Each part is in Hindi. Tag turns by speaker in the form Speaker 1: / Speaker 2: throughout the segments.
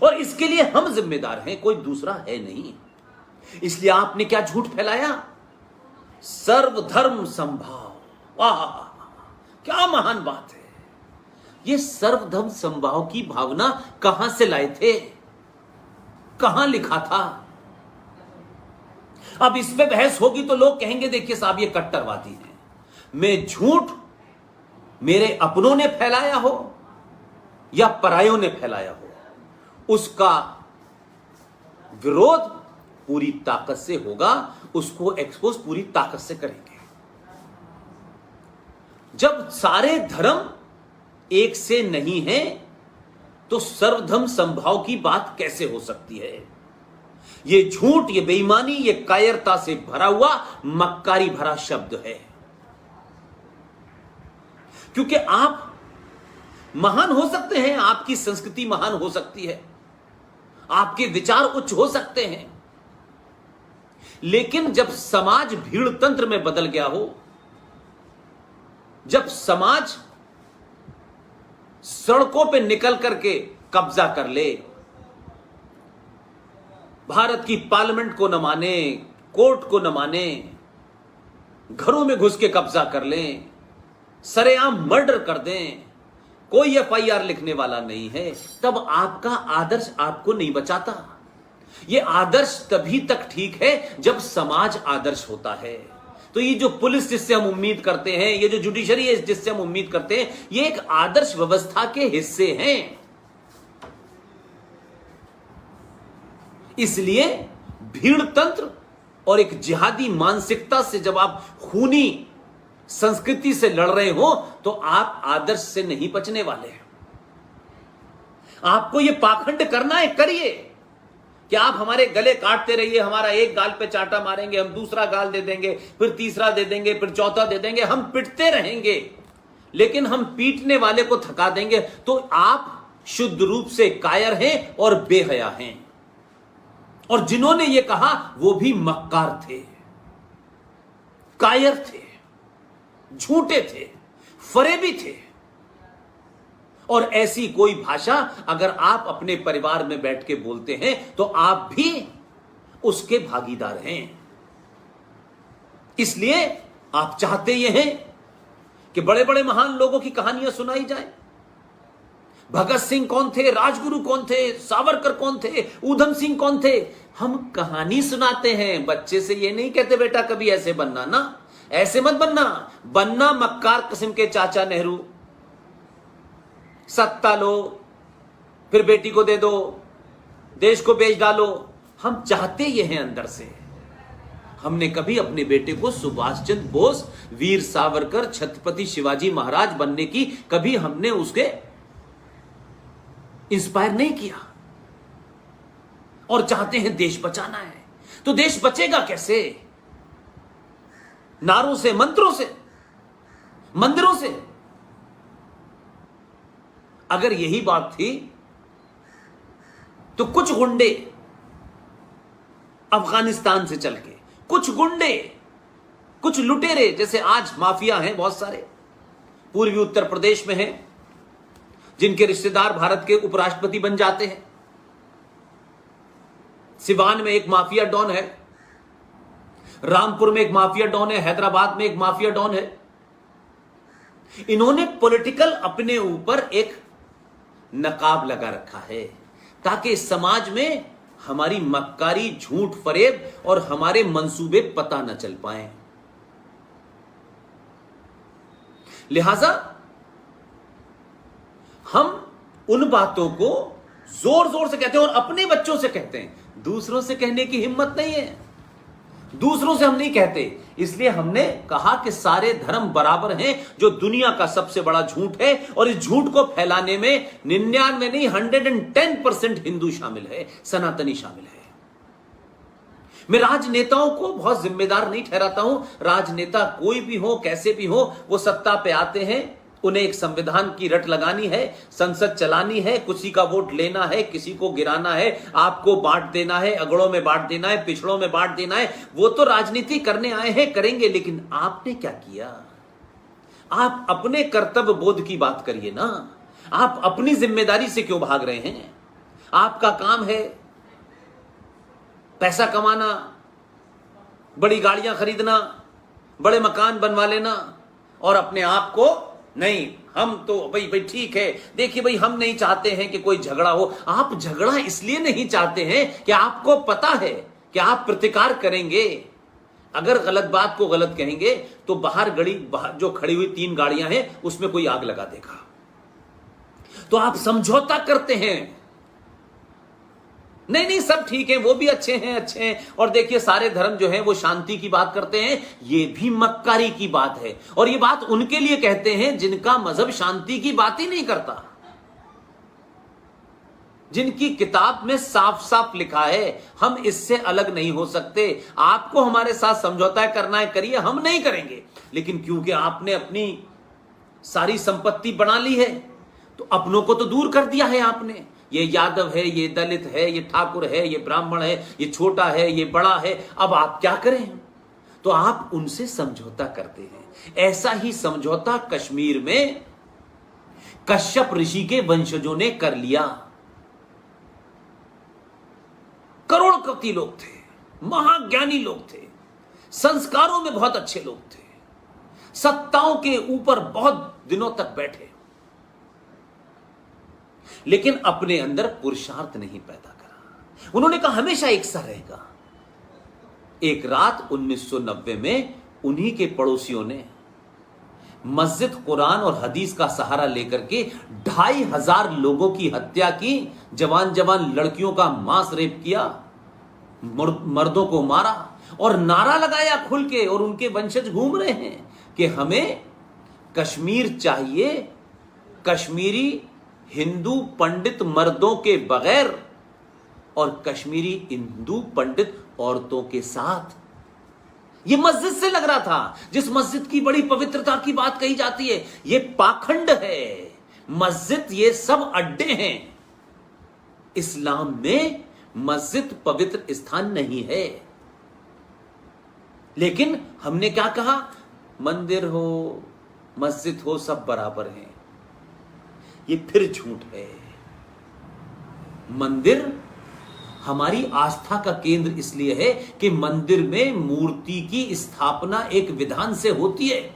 Speaker 1: और इसके लिए हम जिम्मेदार हैं, कोई दूसरा है नहीं। इसलिए आपने क्या झूठ फैलाया? सर्वधर्म संभाव। वाह, क्या महान बात है। ये सर्वधर्म संभाव की भावना कहां से लाए थे? कहां लिखा था? अब इस पे बहस होगी तो लोग कहेंगे देखिए साहब ये कट्टरवादी है। मैं झूठ मेरे अपनों ने फैलाया हो या परायों ने फैलाया हो, उसका विरोध पूरी ताकत से होगा, उसको एक्सपोज पूरी ताकत से करेंगे। जब सारे धर्म एक से नहीं है तो सर्वधर्म संभाव की बात कैसे हो सकती है? ये झूठ, ये बेईमानी, ये कायरता से भरा हुआ मक्कारी भरा शब्द है। क्योंकि आप महान हो सकते हैं, आपकी संस्कृति महान हो सकती है, आपके विचार उच्च हो सकते हैं, लेकिन जब समाज भीड़ तंत्र में बदल गया हो, जब समाज सड़कों पे निकल करके कब्जा कर ले, भारत की पार्लियामेंट को न माने, कोर्ट को न माने, घरों में घुस के कब्जा कर लें, सरेआम मर्डर कर दें, कोई एफआईआर लिखने वाला नहीं है, तब आपका आदर्श आपको नहीं बचाता। यह आदर्श तभी तक ठीक है जब समाज आदर्श होता है। तो ये जो पुलिस जिससे हम उम्मीद करते हैं, ये जो जुडिशरी है जिससे हम उम्मीद करते हैं, ये एक आदर्श व्यवस्था के हिस्से हैं। इसलिए भीड़ तंत्र और एक जिहादी मानसिकता से जब आप खूनी संस्कृति से लड़ रहे हो तो आप आदर्श से नहीं बचने वाले हैं। आपको यह पाखंड करना है, करिए कि आप हमारे गले काटते रहिए, हमारा एक गाल पे चाटा मारेंगे, हम दूसरा गाल दे देंगे, फिर तीसरा दे देंगे, फिर चौथा दे देंगे, हम पिटते रहेंगे, लेकिन हम पीटने वाले को थका देंगे। तो आप शुद्ध रूप से कायर हैं और बेहया हैं। और जिन्होंने यह कहा वो भी मक्कार थे, कायर थे, झूठे थे, फरेबी थे। और ऐसी कोई भाषा अगर आप अपने परिवार में बैठ के बोलते हैं तो आप भी उसके भागीदार हैं। इसलिए आप चाहते ये हैं कि बड़े बड़े महान लोगों की कहानियां सुनाई जाए। भगत सिंह कौन थे, राजगुरु कौन थे, सावरकर कौन थे, ऊधम सिंह कौन थे। हम कहानी सुनाते हैं, बच्चे से ये नहीं कहते बेटा कभी ऐसे बनना ना, ऐसे मत बनना। बनना मक्कार किस्म के चाचा नेहरू, सत्ता लो फिर बेटी को दे दो, देश को बेच डालो। हम चाहते ये हैं अंदर से। हमने कभी अपने बेटे को सुभाष चंद्र बोस, वीर सावरकर, छत्रपति शिवाजी महाराज बनने की कभी हमने उसके इंस्पायर नहीं किया। और चाहते हैं देश बचाना है। तो देश बचेगा कैसे? नारों से, मंत्रों से, मंदिरों से। अगर यही बात थी तो कुछ गुंडे अफगानिस्तान से चल के, कुछ गुंडे, कुछ लुटेरे, जैसे आज माफिया हैं बहुत सारे, पूर्वी उत्तर प्रदेश में हैं, जिनके रिश्तेदार भारत के उपराष्ट्रपति बन जाते हैं। सिवान में एक माफिया डॉन है, रामपुर में एक माफिया डॉन है, हैदराबाद में एक माफिया डॉन है। इन्होंने पॉलिटिकल अपने ऊपर एक नकाब लगा रखा है ताकि समाज में हमारी मक्कारी, झूठ, फरेब और हमारे मंसूबे पता न चल पाए। लिहाजा हम उन बातों को जोर जोर से कहते हैं और अपने बच्चों से कहते हैं, दूसरों से कहने की हिम्मत नहीं है। दूसरों से हम नहीं कहते। इसलिए हमने कहा कि सारे धर्म बराबर हैं, जो दुनिया का सबसे बड़ा झूठ है। और इस झूठ को फैलाने में 99 नहीं 110% हिंदू शामिल है, सनातनी शामिल है। मैं राजनेताओं को बहुत जिम्मेदार नहीं ठहराता हूं। राजनेता कोई भी हो, कैसे भी हो, वो सत्ता पे आते हैं, उन्हें एक संविधान की रट लगानी है, संसद चलानी है, किसी का वोट लेना है, किसी को गिराना है, आपको बांट देना है, अगड़ों में बांट देना है, पिछड़ों में बांट देना है। वो तो राजनीति करने आए हैं, करेंगे। लेकिन आपने क्या किया? आप अपने कर्तव्य बोध की बात करिए ना। आप अपनी जिम्मेदारी से क्यों भाग रहे हैं? आपका काम है पैसा कमाना, बड़ी गाड़ियां खरीदना, बड़े मकान बनवा लेना, और अपने आप को नहीं, हम तो भाई ठीक है, देखिए भाई हम नहीं चाहते हैं कि कोई झगड़ा हो। आप झगड़ा इसलिए नहीं चाहते हैं कि आपको पता है कि आप प्रतिकार करेंगे। अगर गलत बात को गलत कहेंगे तो बाहर जो खड़ी हुई 3 गाड़ियां हैं उसमें कोई आग लगा देगा। तो आप समझौता करते हैं, नहीं सब ठीक है, वो भी अच्छे हैं। और देखिए सारे धर्म जो है वो शांति की बात करते हैं, ये भी मक्कारी की बात है। और ये बात उनके लिए कहते हैं जिनका मजहब शांति की बात ही नहीं करता, जिनकी किताब में साफ साफ लिखा है हम इससे अलग नहीं हो सकते, आपको हमारे साथ समझौता करना है करिए, हम नहीं करेंगे। लेकिन क्योंकि आपने अपनी सारी संपत्ति बना ली है तो अपनों को तो दूर कर दिया है आपने। ये यादव है, ये दलित है, ये ठाकुर है, ये ब्राह्मण है, ये छोटा है, ये बड़ा है, अब आप क्या करें? तो आप उनसे समझौता करते हैं। ऐसा ही समझौता कश्मीर में कश्यप ऋषि के वंशजों ने कर लिया। करोड़पति लोग थे, महाज्ञानी लोग थे, संस्कारों में बहुत अच्छे लोग थे, सत्ताओं के ऊपर बहुत दिनों तक बैठे, लेकिन अपने अंदर पुरुषार्थ नहीं पैदा करा। उन्होंने कहा हमेशा एक सा रहेगा। एक रात 1990 में उन्हीं के पड़ोसियों ने मस्जिद, कुरान और हदीस का सहारा लेकर के 2500 लोगों की हत्या की, जवान लड़कियों का मांस रेप किया, मर्दों को मारा और नारा लगाया खुल के। और उनके वंशज घूम रहे हैं कि हमें कश्मीर चाहिए, कश्मीरी हिंदू पंडित मर्दों के बगैर और कश्मीरी हिंदू पंडित औरतों के साथ। यह मस्जिद से लग रहा था, जिस मस्जिद की बड़ी पवित्रता की बात कही जाती है। यह पाखंड है, मस्जिद ये सब अड्डे हैं। इस्लाम में मस्जिद पवित्र स्थान नहीं है। लेकिन हमने क्या कहा, मंदिर हो मस्जिद हो सब बराबर हैं। ये फिर झूठ है। मंदिर हमारी आस्था का केंद्र इसलिए है कि मंदिर में मूर्ति की स्थापना एक विधान से होती है।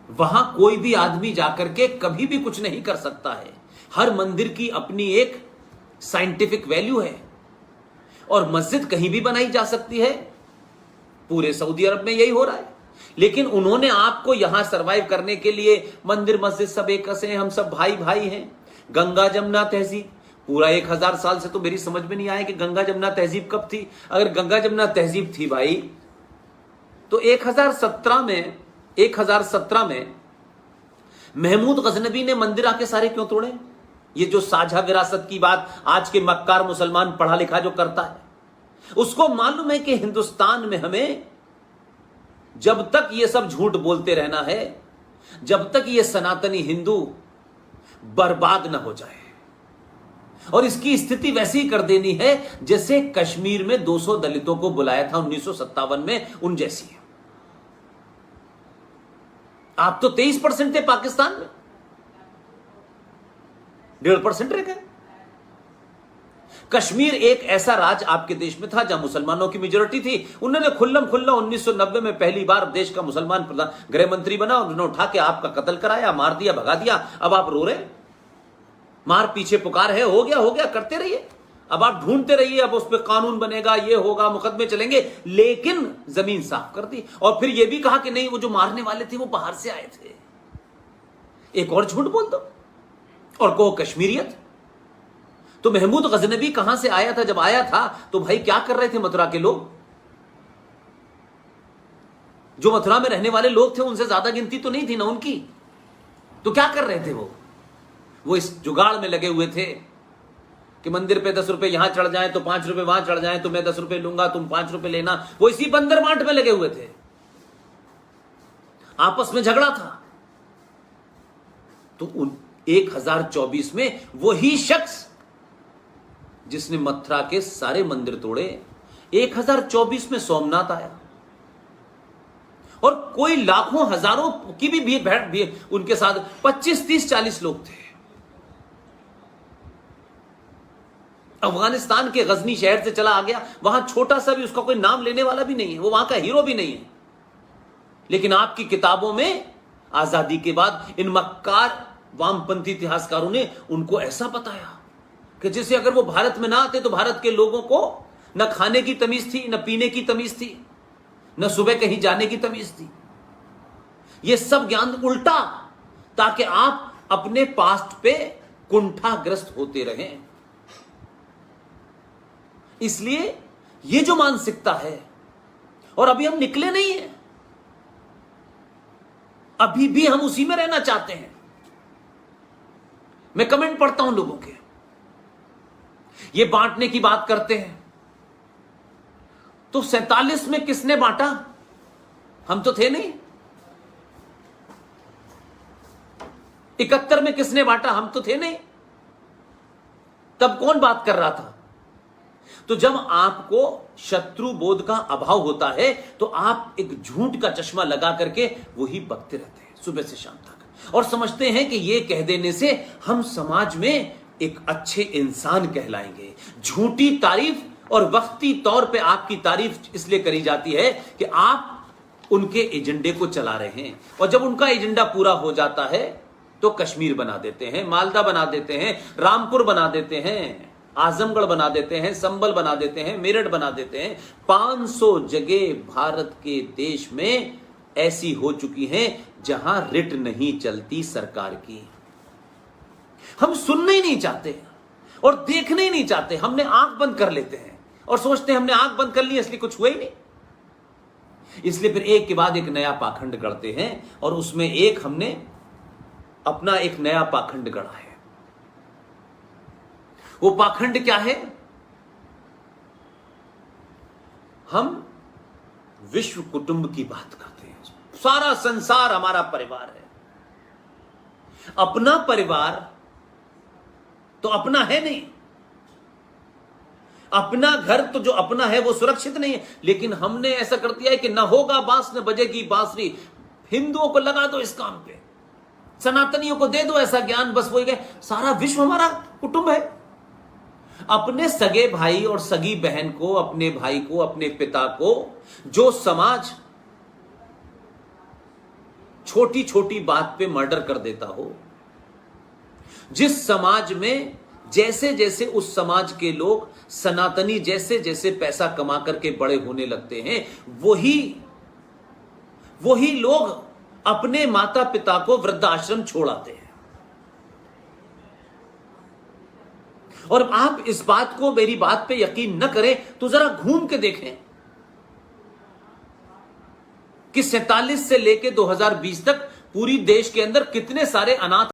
Speaker 1: वहां कोई भी आदमी जाकर के कभी भी कुछ नहीं कर सकता है। हर मंदिर की अपनी एक साइंटिफिक वैल्यू है और मस्जिद कहीं भी बनाई जा सकती है। पूरे सऊदी अरब में यही हो रहा है। लेकिन उन्होंने आपको यहां सरवाइव करने के लिए मंदिर मस्जिद सब एक से हैं, हम सब भाई भाई हैं। गंगा जमुना तहजीब पूरा 1000 साल से तो मेरी समझ में नहीं आया कि गंगा जमुना तहजीब कब थी। अगर गंगा जमुना तहजीब थी भाई तो 1017 में महमूद गजनबी ने मंदिर आके सारे क्यों तोड़े? ये जो साझा विरासत की बात आज के मक्कार मुसलमान पढ़ा लिखा जो करता है, उसको मालूम है कि हिंदुस्तान में हमें जब तक ये सब झूठ बोलते रहना है, जब तक ये सनातनी हिंदू बर्बाद ना हो जाए। और इसकी स्थिति वैसी ही कर देनी है जैसे कश्मीर में 200 दलितों को बुलाया था 1957 में, उन जैसी है। आप तो 23% थे पाकिस्तान में, 1.5% रह गए। कश्मीर एक ऐसा राज्य आपके देश में था जहां मुसलमानों की मेजोरिटी थी। उन्होंने खुल्लम खुल्ला 1990 में पहली बार देश का मुसलमान प्रधान गृह मंत्री बना, उन्होंने उठा के आपका कत्ल कराया, मार दिया, भगा दिया। अब आप रो रहे, मार पीछे पुकार है, हो गया करते रहिए। अब आप ढूंढते रहिए, अब उस पर कानून बनेगा, ये होगा, मुकदमे चलेंगे, लेकिन जमीन साफ कर दी। और फिर यह भी कहा कि नहीं, वो जो मारने वाले थे वो बाहर से आए थे। एक और झूठ बोल दो और कहो कश्मीरियत। तो महमूद गजनबी कहां से आया था? जब आया था तो भाई क्या कर रहे थे मथुरा के लोग? जो मथुरा में रहने वाले लोग थे उनसे ज्यादा गिनती तो नहीं थी ना उनकी। तो क्या कर रहे थे वो इस जुगाड़ में लगे हुए थे कि मंदिर पे 10 रुपए यहां चढ़ जाए तो 5 रुपए वहां चढ़ जाए, तो मैं 10 रुपए लूंगा, तुम 5 रुपए लेना। वो इसी बंदर बांट में लगे हुए थे, आपस में झगड़ा था। तो 1024 में वही शख्स जिसने मथुरा के सारे मंदिर तोड़े, 1024 में सोमनाथ आया और कोई लाखों हजारों की भी भीड़ उनके साथ 25, 30, 40 लोग थे। अफगानिस्तान के गजनी शहर से चला आ गया, वहां छोटा सा भी उसका कोई नाम लेने वाला भी नहीं है, वो वहां का हीरो भी नहीं है। लेकिन आपकी किताबों में आजादी के बाद इन मक्कार वामपंथी इतिहासकारों ने उनको ऐसा बताया कि जैसे अगर वो भारत में ना आते तो भारत के लोगों को न खाने की तमीज थी, न पीने की तमीज थी, न सुबह कहीं जाने की तमीज थी। ये सब ज्ञान उल्टा, ताकि आप अपने पास्ट पे कुंठाग्रस्त होते रहें। इसलिए ये जो मानसिकता है, और अभी हम निकले नहीं हैं, अभी भी हम उसी में रहना चाहते हैं। मैं कमेंट पढ़ता हूं लोगों के, ये बांटने की बात करते हैं, तो 47 में किसने बांटा? हम तो थे नहीं। 71 में किसने बांटा? हम तो थे नहीं। तब कौन बात कर रहा था? तो जब आपको शत्रु बोध का अभाव होता है तो आप एक झूठ का चश्मा लगा करके वही बकते रहते हैं सुबह से शाम तक, और समझते हैं कि ये कह देने से हम समाज में एक अच्छे इंसान कहलाएंगे। झूठी तारीफ, और वक्ती तौर पे आपकी तारीफ इसलिए करी जाती है कि आप उनके एजेंडे को चला रहे हैं, और जब उनका एजेंडा पूरा हो जाता है तो कश्मीर बना देते हैं, मालदा बना देते हैं, रामपुर बना देते हैं, आजमगढ़ बना देते हैं, संबल बना देते हैं, मेरठ बना देते हैं। 500 जगह भारत के देश में ऐसी हो चुकी हैं जहां रिट नहीं चलती सरकार की। हम सुनना ही नहीं चाहते और देखना ही नहीं चाहते, हमने आंख बंद कर लेते हैं और सोचते हैं हमने आंख बंद कर ली इसलिए कुछ हुआ ही नहीं। इसलिए फिर एक के बाद एक नया पाखंड गढ़ते हैं, और उसमें एक हमने अपना एक नया पाखंड गढ़ा है। वो पाखंड क्या है? हम विश्व कुटुंब की बात करते हैं। सारा संसार हमारा परिवार है। अपना परिवार तो अपना है नहीं, अपना घर तो जो अपना है वो सुरक्षित नहीं है। लेकिन हमने ऐसा कर दिया है कि न होगा बांस न बजेगी बांसुरी। हिंदुओं को लगा दो इस काम पे, सनातनियों को दे दो ऐसा ज्ञान, बस वो गए। सारा विश्व हमारा कुटुंब है। अपने सगे भाई और सगी बहन को, अपने भाई को, अपने पिता को जो समाज छोटी छोटी बात पे मर्डर कर देता हो, जिस समाज में जैसे जैसे उस समाज के लोग सनातनी जैसे जैसे पैसा कमा करके बड़े होने लगते हैं, वही लोग अपने माता पिता को वृद्धाश्रम छोड़ आते हैं। और आप इस बात को, मेरी बात पे यकीन न करें तो जरा घूम के देखें कि 47 से लेके 2020 तक पूरी देश के अंदर कितने सारे अनाथ